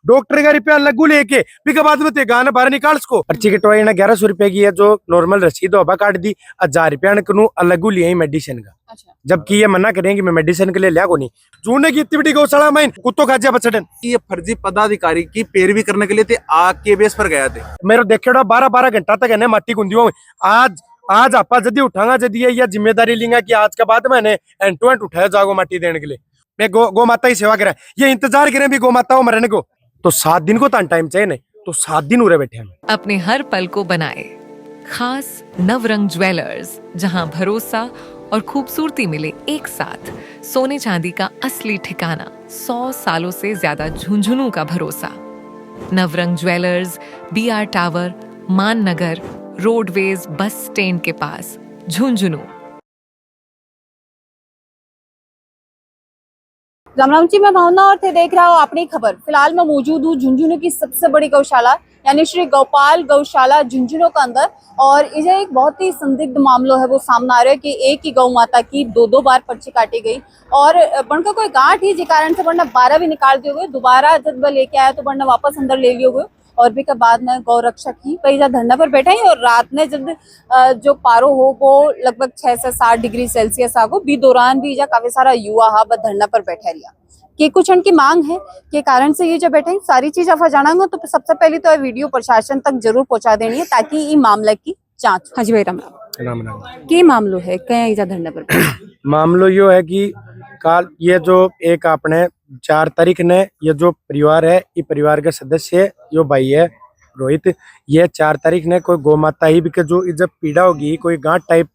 Doctor का रुपया लगू लेके भी बाद में ते गाना बाहर निकाल सको। पर्ची कटवाई ना 1100 रुपए की है जो नॉर्मल रसीद होगा काट दी, 1000 रुपया कनू अलगू लिया मेडिसिन का। अच्छा। जबकि ये मना करेंगे मैं मेडिसिन के लिए लिया को नहीं जूने की इतनी बड़ी गौशाला में कुत्तों खाजा बचड़न। ये फर्जी पदाधिकारी की पैरवी करने के लिए थे, आग के बेस पर गया थे। मेरे देखे 12-12 घंटा तक है माटी गुंदियों आज आपा जदी उठागा जदी ये जिम्मेदारी लेंगे कि आज के बाद मैंने एंड टू एंड उठाया जाओ माटी देने के लिए। मैं गौ माता की सेवा करें, ये इंतजार करें भी गौ माता मरने को तो 7 दिन को टाइम चाहिए, नहीं तो 7 दिन उरे बैठे हम। अपने हर पल को बनाए खास नवरंग ज्वेलर्स, जहां भरोसा और खूबसूरती मिले एक साथ। सोने चांदी का असली ठिकाना, 100 सालों से ज्यादा झुंझुनू का भरोसा। नवरंग ज्वेलर्स, BR टावर, मान नगर, रोडवेज बस स्टैंड के पास, झुंझुनू। राम राम जी, मैं भावना और थे देख रहा हूँ अपनी खबर। फिलहाल मैं मौजूद हूँ झुंझुनू की सबसे बड़ी गौशाला यानी श्री गोपाल गौशाला झुंझुनू के अंदर। और इसे एक बहुत ही संदिग्ध मामला है वो सामने आ रहा है कि एक ही गौ माता की 2-2 बार पर्ची काटी गई और बनका कोई गांठ ही जिस कारण से बनना 12 भी निकाल दिए हुए, दोबारा जब वह लेके आया तो बनना वापस अंदर ले लिए हुए। और भी के बाद में गौ रक्षक ही पैसा धरना पर बैठा ही और रात में जब जो पारो हो वो लगभग 6 से 7 डिग्री सेल्सियस आगो भी दौरान भी जा काफी सारा युवा हा धरना पर बैठा रिया कि कुछ उनकी मांग है के कारण से ये जो बैठे सारी चीज आप जाना तो सबसे पहले तो वीडियो प्रशासन तक जरूर पहुंचा देनी है ताकि ये मामले की जांच। हाँ जी भाई, राम राम। के मामलो है क्या धरना पर? मामलो यो है कि काल ये जो एक आपने 4 तारीख ने ये जो परिवार है, ये परिवार के सदस्य यो भाई है रोहित, ये 4 तारीख ने कोई गौ माता ही भी के जो जब पीड़ा होगी, कोई गांठ टाइप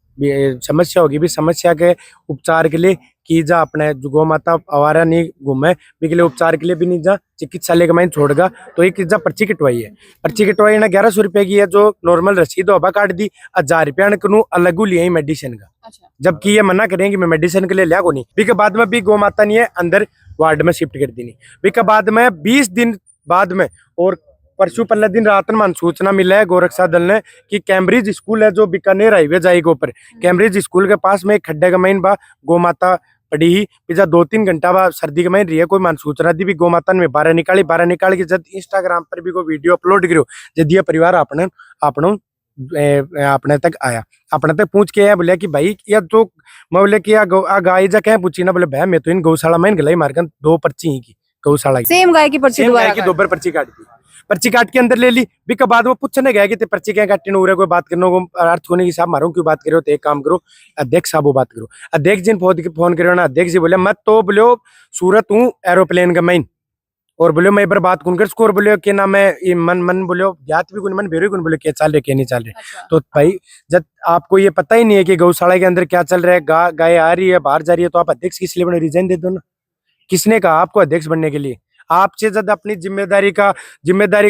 समस्या होगी भी, समस्या के उपचार के लिए की जा अपने जो गौ माता आवारा नहीं घूमे भी के लिए उपचार के लिए भी नहीं जा चिकित्सालय के माइन छोड़गा तो एक जा पर्ची कटवाई है। पर्ची कटवाई ना 1100 रुपए की है जो नॉर्मल रसीद होगा काट दी, 1000 रुपया कनू अलगू लिया मेडिसिन का। अच्छा। जबकि ये मना करेंगे मैं मेडिसिन के लिए लिया को नहीं भी के बाद में भी गौ माता नहीं है अंदर वार्ड में शिफ्ट कर दी नहीं भी के बाद में 20 दिन बाद में। और परसों पहले दिन रात में सूचना मिला है गोरक्षा दल ने कि कैम्ब्रिज स्कूल है जो बीकानेर हाईवे जाएगा ऊपर, कैम्ब्रिज स्कूल के पास में एक खड्डे का महीन बा गौ माता पड़ी ही पिछा 2-3 घंटा बाद सर्दी के महीन रही है। कोई मान सूचना दी भी गौ माता ने बारह निकाल के जब इंस्टाग्राम पर भी कोई वीडियो अपलोड करो जब ये परिवार अपने तक आया, अपने तक पूछ के आया बोले कि भाई या तो मैं बोले कि गाय जा क्या पूछी ना, बोले भाई मैं तो इन गौशाला में गलाई मारकर 2 पर्ची ही की गौशाला की, सेम गाय की पर्ची दोबारा पर्ची काट दी, पर्ची काट के अंदर ले ली भी के बाद वो पूछने गया कि ते पर्ची क्या काटी हो रहा कोई बात करने को अर्थ होने की साहब मारो क्यों बात करो तो एक काम करो अध्यक्ष साहब वो बात करो। अध्यक्ष जी ने फोन करो ना, अध्यक्ष जी बोले मत तो बोलो सूरत हूँ एरोप्लेन का मेन और बोले मैं एक बार बात कौन कर स्कोर बोले कि ना मैं मन बोलो जात भी कौन मन बेरो कौन बोले क्या चल रहे क्या नहीं चल रहे। अच्छा। तो भाई जब आपको ये पता ही नहीं है कि गौशाला के अंदर क्या चल रहा है, गाय आ रही है बाहर जा रही है तो आप अध्यक्ष किस लिए बने, रिजाइन दे दो ना। किसने कहा आपको अध्यक्ष बनने के लिए? आपसे जब अपनी जिम्मेदारी का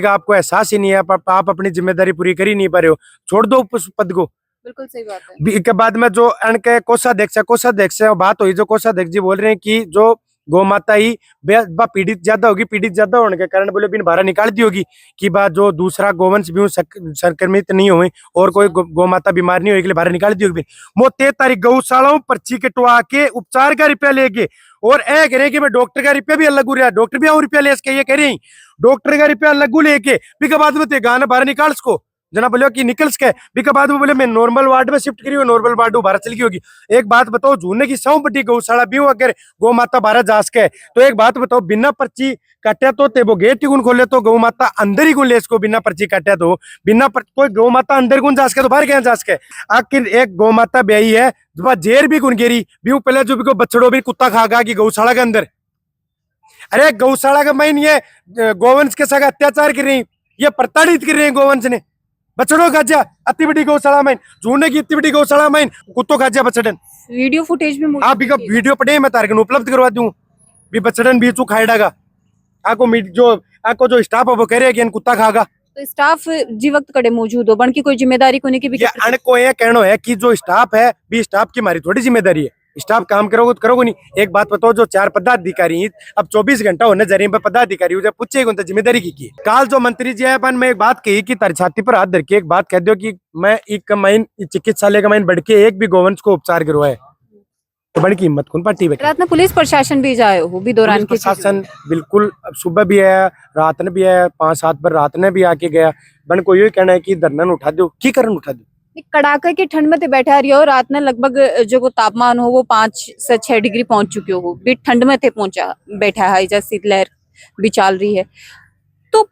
आपको एहसास ही नहीं है, आप अपनी जिम्मेदारी पूरी कर ही नहीं पा रहे हो, छोड़ दो उस पद को। बिल्कुल सही बात है। के बाद में जो अनके कोषाध्यक्ष बात हुई, जो कोषाध्यक्ष जी बोल रहे हैं कि जो गौ माता ही पीड़ित ज्यादा होने के कारण बोले बिन बाहर निकाल दी होगी कि बात जो दूसरा गोवंश भी संक्रमित नहीं हुए और कोई गौ माता बीमार नहीं होगी बाहर निकाल दी होगी। वो 13 तारीख गौशालाओं पर्ची कटवा के उपचार का रुपया लेके और ए कह रहे कि मैं डॉक्टर का रुपया भी अलग रहा, डॉक्टर भी और रुपया ले इसके, ये कह रहे हैं डॉक्टर का रुपया अलग लेके भी के बाद में गाना बाहर निकाल सको जना बोलो कि निकल सके भी के बाद में बोले मैं नॉर्मल वार्ड में शिफ्ट करी, नॉर्मल वार्ड बाहर चल गई होगी। एक बात बताओ, झूने की 100 बड़ी गौशाला भी अगर गौ माता बारह जा सके तो एक बात बताओ, बिना पर्ची काटे तो ते वो गेट ही खोले तो गौ माता अंदर ही ले इसको, बिना पर्ची काटे तो कोई गौ माता अंदर कौन जा सके तो बाहर क्या जा सके। आखिर एक गौ माता ब्याई है जेर भी गुन गेरी भी पहले जो भी बछड़ो भी कुत्ता खागा कि गौशाला के अंदर, अरे गौशाला का माइन ये गोवंश के साथ अत्याचार कर रही, ये प्रताड़ित कर रहे हैं गोवंश ने, बछड़ों खाजा अति बड़ी गौशाला में, झूने की इतनी बड़ी गौशाला में कुत्तों खाजा बछड़न। वीडियो फुटेज भी आप वीडियो पड़े मैं तारकन उपलब्ध करवा दूं भी बछड़न भी चू खाएगा आको जो स्टाफ है वो कह रहे हैं कि कुत्ता खागा। तो स्टाफ जी वक्त कड़े मौजूद हो बन की कोई जिम्मेदारी को नहीं की भी को ये कहना है कि जो स्टाफ है भी स्टाफ की हमारी थोड़ी जिम्मेदारी है, स्टाफ काम करोगे तो करोगे नहीं। एक बात बताओ, जो 4 पदाधिकारी अब 24 घंटा होने जा रही है पदाधिकारी उसे पूछेगा तो जिम्मेदारी की काल जो मंत्री जी है मैं एक बात कही कि तारी छाती पर हाथ धर के एक बात कह दो कि मैं एक चिकित्सालय का माइन बढ़ के एक भी गोवंश को उपचार करवाए तो बड़ी कीमत कौन पार्टी बैठे। रात में पुलिस प्रशासन भी जाए हो भी दौरान पुलिस प्रशासन बिल्कुल सुबह भी है, रात ने भी है, 5-7 बार रात ने भी आके गया। बन को यही कहना है कि धरना उठा दो, की करन उठा दो। कड़ाके की ठंड में तो बैठा रही हो, रात में लगभग जो को तापमान हो वो 5 से 6 डिग्री पहुंच चुके हो, भी ठंड में थे पहुंचा बैठा है, जैसे शीतलहर भी चल रही है, तो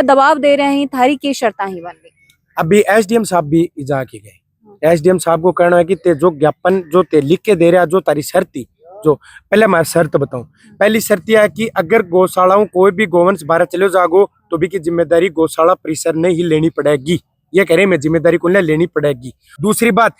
दबाव दे रहे हैं, थारी की शर्ता ही बन गई। अभी एसडीएम साहब भी जा के गए। एसडीएम साहब को कहना है कि ते जो ज्ञापन जो ते लिख के दे रहा, जो तारी शर्त थी, जो पहले मैं शर्त बताऊं। पहली शर्त यह है कि अगर गौशालाओं कोई भी गोवंश बाहर चले जागो तो भी की जिम्मेदारी गौशाला परिसर ने ही लेनी पड़ेगी। ये कह रहे मैं जिम्मेदारी को लेनी पड़ेगी। दूसरी बात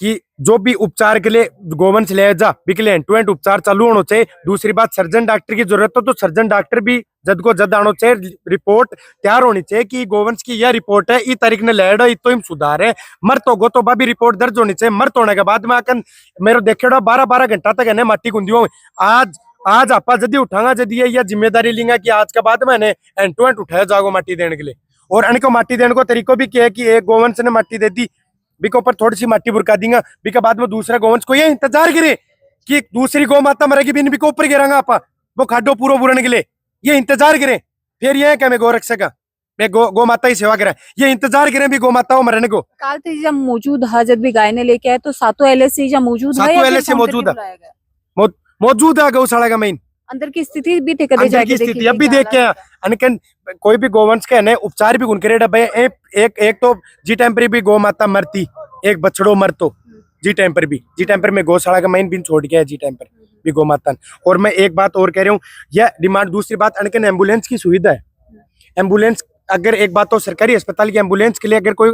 कि जो भी उपचार के लिए गोवंश ले जा बिकले एंड टू एंड उपचार चालू होना चाहिए। दूसरी बात सर्जन डॉक्टर की जरूरत हो तो सर्जन डॉक्टर भी जद को जद आना चाहिए, रिपोर्ट तैयार होनी चाहिए कि गोवंश की यह रिपोर्ट है, इस तारीख ने लेड है, तो सुधार है। मर्त होगो तो भी रिपोर्ट दर्ज होनी चाहिए। मर्त होने के बाद में आकर मेरे देखे 12-12 घंटा तक है माटी गुंदियों आज आपा जदी उठागा जदी यह जिम्मेदारी लेंगे कि आज के बाद मैंने एंड टू एंड उठाया जागो माटी देने के लिए। और अनको माटी देने को तरीको भी क्या है कि एक गोवंश ने माटी दे दी, बिको ऊपर थोड़ी सी माटी बुरका देंगे, बिका बाद में दूसरा गोवंश को ये इंतजार करे कि दूसरी गौ माता मरेगी भी बिको ऊपर गिरांगा आपा वो खाडो पूरा बुरने के लिए, ये इंतजार करें। फिर ये क्या मैं गौ रक्षक मैं गौ माता की सेवा करें, ये इंतजार करें भी गौ माता मरने को। काल थे जब मौजूद है, जब भी गाय ने लेके आए तो सातों एलएससी जब मौजूद है, सातों एलएससी मौजूद है गौशाला का मेन अंदर की स्थिति भी थे, कदे अंदर जाके की स्थिति अब भी देख के अनकन कोई भी गोवंश के ने उपचार भी उनके डब्बे एक तो जी टाइम पर भी गौ माता मरती, एक बछड़ो मरतो जी टाइम पर मैं गौशाला का मेन बिन छोड़ के जी टाइम पर भी गौ माता। और मैं एक बात और कह रहा हूँ, यह डिमांड। दूसरी बात अनकन एम्बुलेंस की सुविधा है। एम्बुलेंस अगर एक बात तो सरकारी अस्पताल की एम्बुलेंस के लिए अगर कोई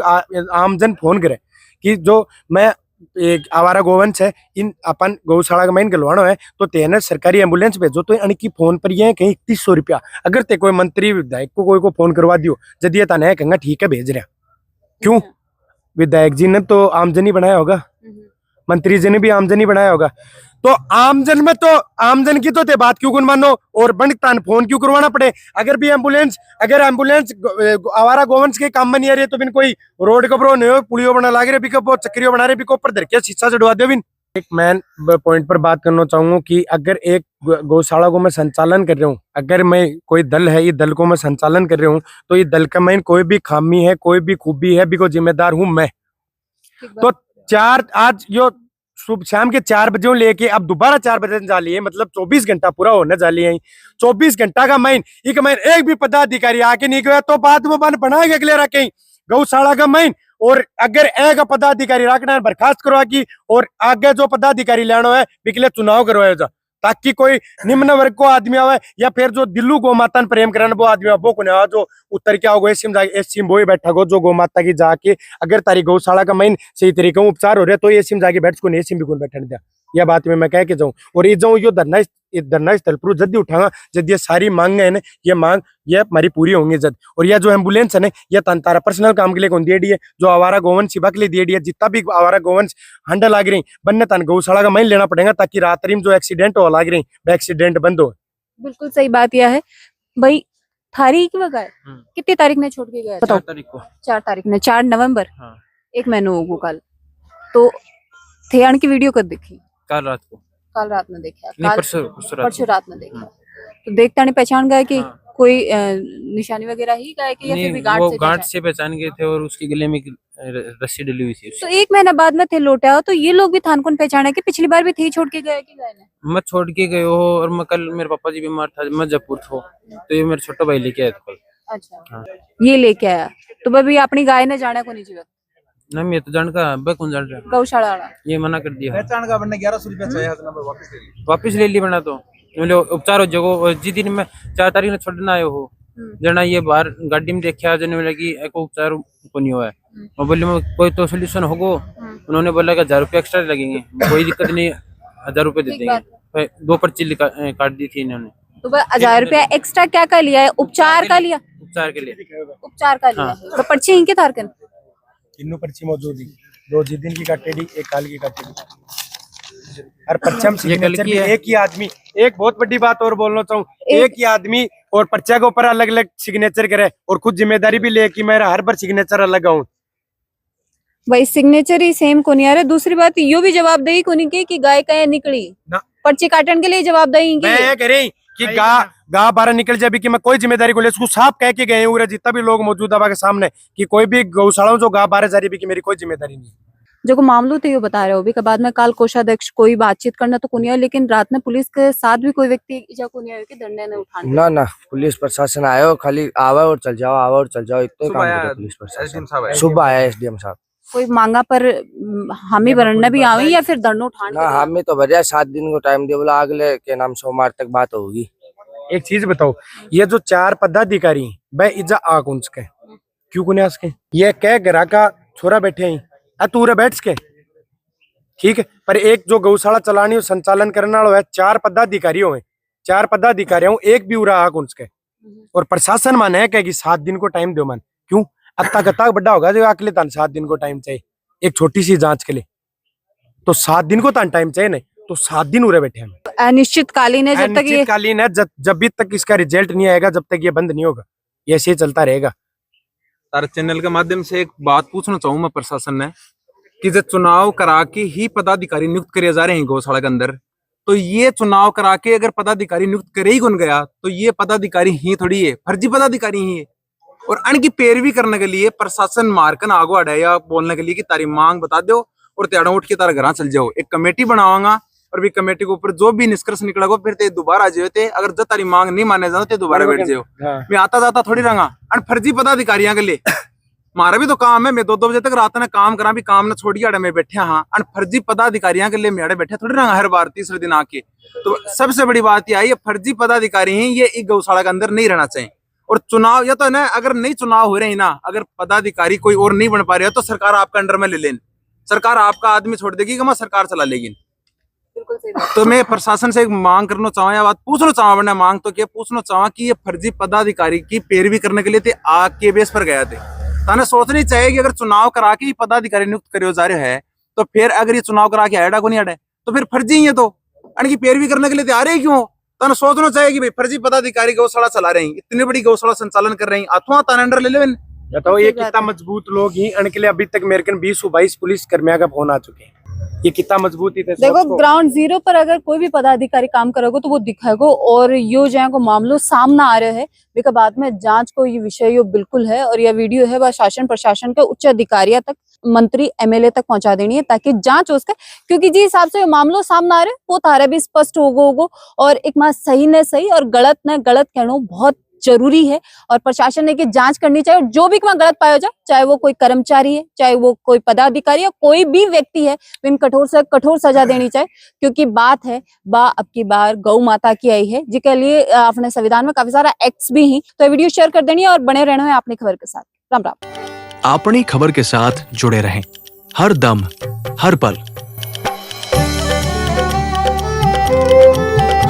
आमजन फोन करे कि जो मैं एक आवारा गोवंश है इन अपन गौशाला का मेन गलवानो है तो तेने सरकारी एम्बुलेंस भेजो, तो अनकी फोन पर ये कहीं 3100 रुपया। अगर ते कोई मंत्री विधायक को कोई को फोन करवा दियो जब ये ताने कहंगा ठीक है भेज रहा, क्यों विधायक जी ने तो आमजनी बनाया होगा, मंत्री जी ने भी आमजनी बनाया होगा, तो आमजन की तो ते बात क्यों गुन मानो और बनतान फोन क्यों करवाना पड़े। अगर एम्बुलेंस आवारा गोवंश के काम में नहीं आ रही है तो बिन कोई रोड कपड़ो नहीं पुलियो बना लागे बिको चक्रियो बना रहे बिको ऊपर धर के शीशा चढ़वा दो। बिन एक मैं पॉइंट पर बात करना चाहूंगा कि अगर एक गौशाला को मैं संचालन कर रहा हूँ, अगर मैं कोई दल है ये दल को मैं संचालन कर रहा हूँ तो ये दल का मैं कोई भी खामी है कोई भी खूबी है बिको जिम्मेदार हूँ मैं। तो आज यो सुबह शाम के 4 बजे लेके अब दोबारा 4 बजे जा लिए, मतलब 24 घंटा पूरा होने जा लिए। 24 घंटा का मैं एक भी पदाधिकारी आके नहीं गया तो बाद में बन बनाएगा अगले रखें गौशाला का मैं। और अगर एक पदाधिकारी रखना है बर्खास्त करवा की और आगे जो पदाधिकारी लेना है बिकले चुनाव करवाया जा, ताकि कोई निम्न वर्ग को आदमी आवे या फिर जो दिल्लू गौ माता प्रेम करने वो आदमी वो को आवा जो उत्तर क्या होगा एसिम वो ही बैठा गो जो गौ माता की जाके अगर तारी गौशाला का मेन सही तरीके उपचार हो रहे तो एसिम जाके बैठ को एसिम भी कौन बैठने दिया। यह बात में मैं कह के जाऊं और ये जाऊं यो धरना स्थल पर जल्दी उठाऊंगा जब ये सारी मांग है ना ये मांग ये हमारी पूरी होंगी जद। और यह जो एम्बुलेंस है ना ये तारा पर्सनल काम के लिए कौन दिए जो आवारा गोवंश सेवा के लिए दिए जितना भी आवारा गोवंश हंडा लाग रही बनने तन गौशाला का मैं लेना पड़ेगा ताकि रात्रि में जो एक्सीडेंट हो लाग रही वो एक्सीडेंट बंद हो। बिल्कुल सही बात यह है भाई। थारी की वगैरह कितनी तारीख ने छोड़ के गया? 4 तारीख को 4 तारीख ने 4 नवंबर। हाँ। एक महीने हो गया कल तो थे की वीडियो कब देखी? कल रात में देखा नहीं, परसों रात में देखा। तो देखता नहीं पहचान गए कि कोई निशानी वगैरह ही गए कि या फिर भी गार्ड से पहचान गए थे और उसके गले में रस्सी डली हुई थी। तो 1 महीना बाद में थे लौटा तो ये लोग भी थान कौन पहचाना कि पिछली बार भी थे छोड़ के गए कि गए ने? मैं छोड़ के गए हो और मैं कल मेरे पापा जी बीमार था, मैं जयपुर था तो ये मेरा छोटा भाई लेके आया था कल। अच्छा हाँ। ये लेके आया तो भाई अपनी गाय ने जाना को नहीं चाहिए ना, मैं तो जान का बे कौन जान रहा गौशाला वाला ये मना कर दिया। पहचान का बनने 1100 रुपया चाहिए वापस ले ली बना तो उपचार हो जगो जी दिन में 4 तारीख ने छोड़ना आयो हो जना ये बाहर गाड़ी में देखा जने लगी एक उपचार को नहीं हुआ है। मैं बोली मैं कोई तो सोल्यूशन होगो, उन्होंने बोला कि 1000 रुपया एक्स्ट्रा लगेंगे, कोई दिक्कत नहीं 1000 रुपये दे देंगे। 2 पर्ची काट दी थी इन्होंने। तो 1000 रुपया एक्स्ट्रा क्या का लिया है? उपचार का लिया? उपचार के लिए उपचार का लिया है। तो पर्ची इनके थारकन तीनों पर्ची मौजूद है, 2 जिदिन की काटेडी एक काल की काटेडी और पर्चा सिग्नेचर भी एक ही आदमी। एक बहुत बड़ी बात और बोलना चाहूँ, एक ही आदमी और पर्चा के ऊपर अलग अलग सिग्नेचर करे और खुद जिम्मेदारी भी ले कि मेरा हर बार सिग्नेचर अलग आऊं। भाई सिग्नेचर ही सेम को नहीं आ रहा। दूसरी बात यो भी जवाबदेही को नहीं की कि गाय कहीं निकली ना। पर्ची काटने के लिए जवाबदेही की मैं ये कह रही कि गा बाहर निकल जाए कि मैं कोई जिम्मेदारी को ले उसको साफ कह के गए हूँ जितना भी लोग मौजूद है के सामने कि कोई भी गौशाला जो गा बाहर जा रही की मेरी कोई जिम्मेदारी नहीं है। जो को मामलो थे यो बता रहे हो भी के बाद में काल कोषाध्यक्ष कोई बातचीत करना तो कुनिया, लेकिन रात में पुलिस के साथ भी कोई व्यक्ति इजा कुनिया के डंडे ने उठाने ना ना पुलिस प्रशासन आयो, खाली आवा और चल जाओ, आवा और चल जाओ, इतने काम करे पुलिस प्रशासन। सुबह आया एसडीएम साहब। कोई मांगा पर हामी भरने भी आवी या फिर दंडो उठाने? ना हमें तो भरिया 7 दिन को टाइम दिया, बोला अगले के नाम सोमवार तक बात होगी। एक चीज बताओ, ये जो 4 पदाधिकारी वह इजा आ कौन सके क्यों कुने सके? ये कह ग्राह का छोरा बैठे हैं तूरे बैठ सके ठीक है, पर एक जो गौशाला चलानी और संचालन करने वाला है 4 पदाधिकारी हुए, 4 पदाधिकारियों एक भी उरा आ कौन सके। और प्रशासन माने है कि 7 दिन को टाइम दो मन क्यों अत्ता कत्ता बड़ा होगा जो अकेले तन 7 दिन को टाइम चाहिए एक छोटी सी जांच के लिए, तो 7 दिन को तन टाइम चाहिए नहीं तो 7 दिन उरे बैठे हैं। अनिश्चितकालीन है जब तक ये अनिश्चितकालीन है, जब भी तक इसका रिजल्ट नहीं आएगा जब तक ये बंद नहीं होगा, ये ऐसे ही चलता रहेगा। तारे चैनल के माध्यम से एक बात पूछना चाहूँ मैं प्रशासन ने कि जब चुनाव करा के ही पदाधिकारी नियुक्त करे जा रहे हैं गौशाला के अंदर, तो ये चुनाव करा के अगर पदाधिकारी नियुक्त करे ही कौन गया तो ये पदाधिकारी ही थोड़ी है, फर्जी पदाधिकारी ही है। और अन की पैरवी करने के लिए प्रशासन मारकन आगो अड़ा या बोलने के लिए कि तारी मांग बता दो और त्याड़ा उठ के तारा घर चल जाओ, एक कमेटी बनावांगा और भी कमेटी के ऊपर जो भी निष्कर्ष निकलेगा फिर ते दोबारा आ जाओ, अगर जो तारी मांग नहीं माने जाओ तो दोबारा बैठ जाओ। मैं आता जाता थोड़ी रहूंगा अन फर्जी पदाधिकारियों के लिए मारा भी तो काम है, मैं 2-2 बजे तक रात में काम करा भी काम न छोड़ी अड़े में बैठे हाँ अन फर्जी पदाधिकारियों के लिए मैं अड़े बैठे थोड़ी रहूंगा हर बार तीसरे दिन आके। तो सबसे बड़ी बात यह आई, ये फर्जी पदाधिकारी हैं, ये एक गौशाला के अंदर नहीं रहना चाहिए। और चुनाव या तो है ना, अगर नहीं चुनाव हो रहे हैं ना, अगर पदाधिकारी कोई और नहीं बन पा रहे तो सरकार आपका अंडर में ले लें, सरकार आपका आदमी छोड़ देगी कि मैं सरकार चला लेगी। तो मैं प्रशासन से एक मांग करना चाहूँ या बात पूछना चाहूँ, वरना मांग तो क्या पूछना चाहूँ कि ये फर्जी पदाधिकारी की पैरवी करने के लिए थे आग के बेस पर गया थे। ताने सोचनी चाहिए कि अगर चुनाव करा के ही पदाधिकारी नियुक्त करे जा रहे हैं तो फिर अगर ये चुनाव करा के आएगा को नहीं आड़े तो फिर फर्जी ही है, तो इनकी पैरवी करने के लिए तैयार है क्यों? ताने सोचना चाहिए कि भाई फर्जी पदाधिकारी गौशाला चला रहे हैं, इतनी बड़ी गौशाला संचालन कर रहे हैं, अथवा ताने अंडर ले लेवन। बताओ ये कितना मजबूत लोग ही इनके लिए अभी तक मेरे 20-22 पुलिस कर्मियों का फोन आ चुके हैं, ये कितना मजबूत ही थे। देखो ग्राउंड जीरो पर अगर कोई भी पदाधिकारी काम करेगा तो वो दिखेगा, और यो जो को मामलो सामना आ रहा है बिका बाद में जांच को ये विषय यो बिल्कुल है, और यह वीडियो है वह शासन प्रशासन के उच्च अधिकारियों तक, मंत्री एमएलए तक पहुंचा देनी है ताकि जांच हो सके, क्योंकि जिस हिसाब से मामलो सामने आ रहे वो तारा भी स्पष्ट होगो और एक मास सही न सही और गलत न गलत कहना बहुत जरूरी है। और प्रशासन ने की जांच करनी चाहिए, जो भी गलत पाया जाए, चाहे वो कोई कर्मचारी है, चाहे वो कोई पदाधिकारी है, कोई भी व्यक्ति है, इन कठोर से कठोर सजा देनी चाहिए, क्योंकि बात है अब की बार गौ माता की आई है जिसके लिए अपने संविधान में काफी सारा एक्ट्स भी हैं। तो वीडियो शेयर कर देनी है और बने रहना है अपनी खबर के साथ। राम राम। अपनी खबर के साथ जुड़े रहें हर दम हर पल।